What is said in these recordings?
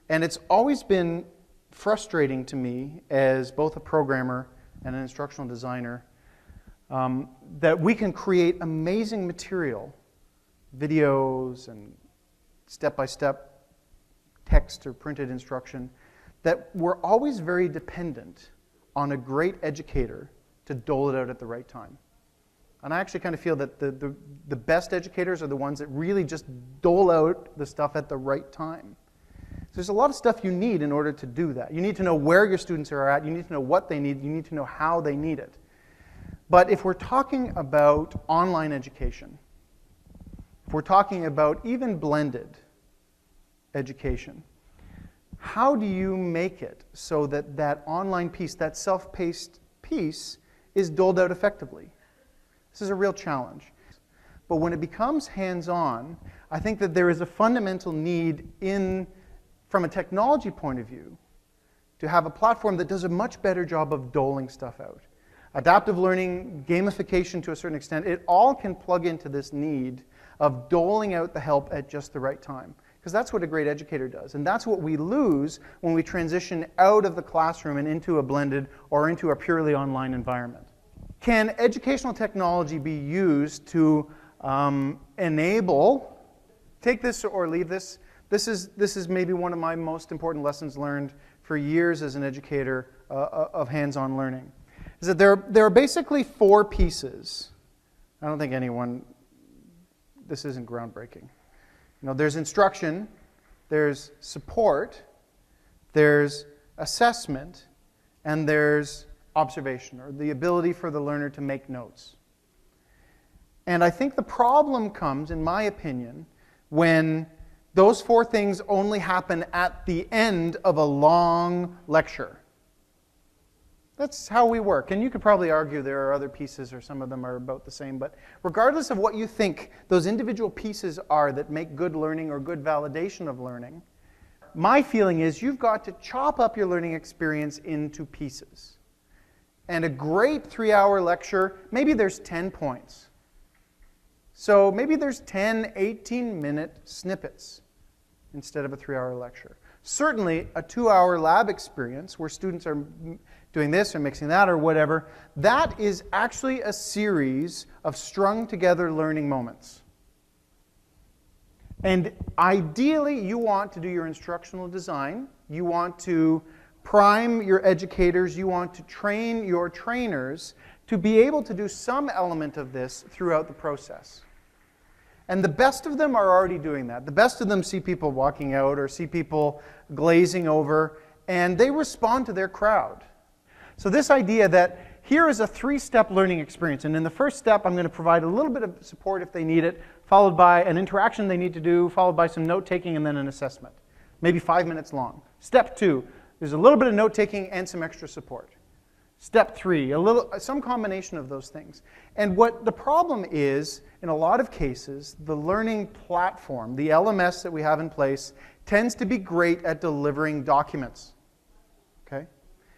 And it's always been frustrating to me as both a programmer and an instructional designer that we can create amazing material, videos and step-by-step text or printed instruction, that we're always very dependent on a great educator to dole it out at the right time. And I actually kind of feel that the best educators are the ones that really just dole out the stuff at the right time. So there's a lot of stuff you need in order to do that. You need to know where your students are at, you need to know what they need, you need to know how they need it. But if we're talking about online education, if we're talking about even blended education, how do you make it so that that online piece, that self-paced piece, is doled out effectively? This is a real challenge. But when it becomes hands-on, I think that there is a fundamental need from a technology point of view to have a platform that does a much better job of doling stuff out. Adaptive learning, gamification to a certain extent, it all can plug into this need of doling out the help at just the right time. Because that's what a great educator does. And that's what we lose when we transition out of the classroom and into a blended or into a purely online environment. Can educational technology be used to enable, take this or leave this? This is maybe one of my most important lessons learned for years as an educator of hands-on learning. Is that there are basically 4 pieces. I don't think this isn't groundbreaking. There's instruction, there's support, there's assessment, and there's observation, or the ability for the learner to make notes. And I think the problem comes, in my opinion, when those 4 things only happen at the end of a long lecture. That's how we work. And you could probably argue there are other pieces, or some of them are about the same. But regardless of what you think those individual pieces are that make good learning or good validation of learning, my feeling is you've got to chop up your learning experience into pieces. And a great 3-hour lecture, maybe there's 10 points. So maybe there's 10, 18-minute snippets instead of a 3-hour lecture. Certainly, a 2-hour lab experience where students are doing this or mixing that or whatever, that is actually a series of strung together learning moments. And ideally, you want to do your instructional design. You want to prime your educators. You want to train your trainers to be able to do some element of this throughout the process. And the best of them are already doing that. The best of them see people walking out or see people glazing over, and they respond to their crowd. So this idea that here is a 3-step learning experience, and in the first step I'm going to provide a little bit of support if they need it, followed by an interaction they need to do, followed by some note-taking, and then an assessment. Maybe 5 minutes long. Step 2, there's a little bit of note-taking and some extra support. Step 3, some combination of those things. And what the problem is, in a lot of cases, the learning platform, the LMS that we have in place, tends to be great at delivering documents. Okay?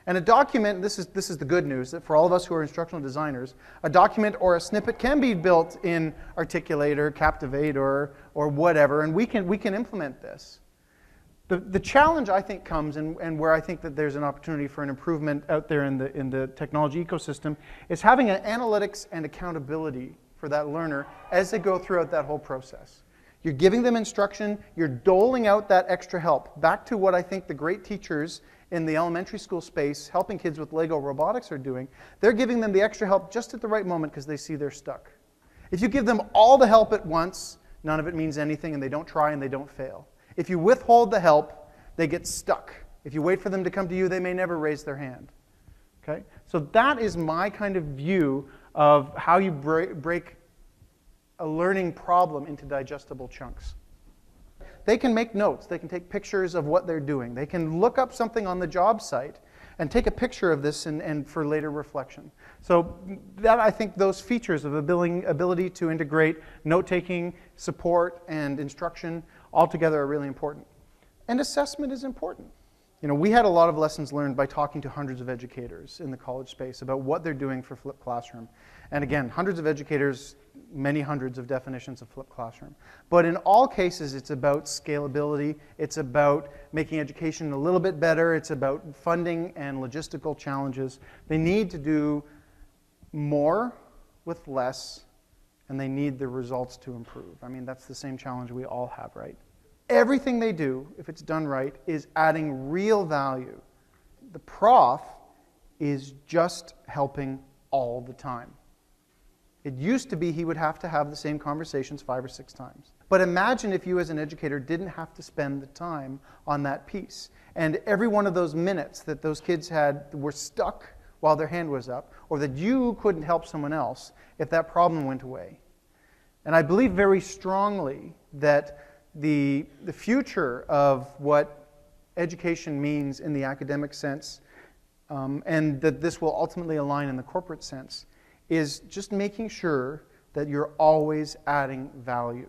And a document, this is the good news, that for all of us who are instructional designers, a document or a snippet can be built in Articulate or Captivate or whatever, and we can implement this. The challenge, I think, comes, and where I think that there's an opportunity for an improvement out there in the technology ecosystem, is having an analytics and accountability for that learner as they go throughout that whole process. You're giving them instruction, you're doling out that extra help. Back to what I think the great teachers in the elementary school space, helping kids with Lego robotics, are doing. They're giving them the extra help just at the right moment because they see they're stuck. If you give them all the help at once, none of it means anything, and they don't try and they don't fail. If you withhold the help, they get stuck. If you wait for them to come to you, they may never raise their hand. Okay? So that is my kind of view of how you break a learning problem into digestible chunks. They can make notes. They can take pictures of what they're doing. They can look up something on the job site and take a picture of this and for later reflection. So that, I think, those features of ability to integrate note-taking, support, and instruction all together are really important. And assessment is important. We had a lot of lessons learned by talking to hundreds of educators in the college space about what they're doing for flipped classroom. And again, hundreds of educators, many hundreds of definitions of flipped classroom. But in all cases, it's about scalability. It's about making education a little bit better. It's about funding and logistical challenges. They need to do more with less, and they need the results to improve. I mean, that's the same challenge we all have, right? Everything they do, if it's done right, is adding real value. The prof is just helping all the time. It used to be he would have to have the same conversations 5 or 6 times. But imagine if you as an educator didn't have to spend the time on that piece. And every one of those minutes that those kids had were stuck while their hand was up, or that you couldn't help someone else if that problem went away. And I believe very strongly that the future of what education means in the academic sense, and that this will ultimately align in the corporate sense, is just making sure that you're always adding value.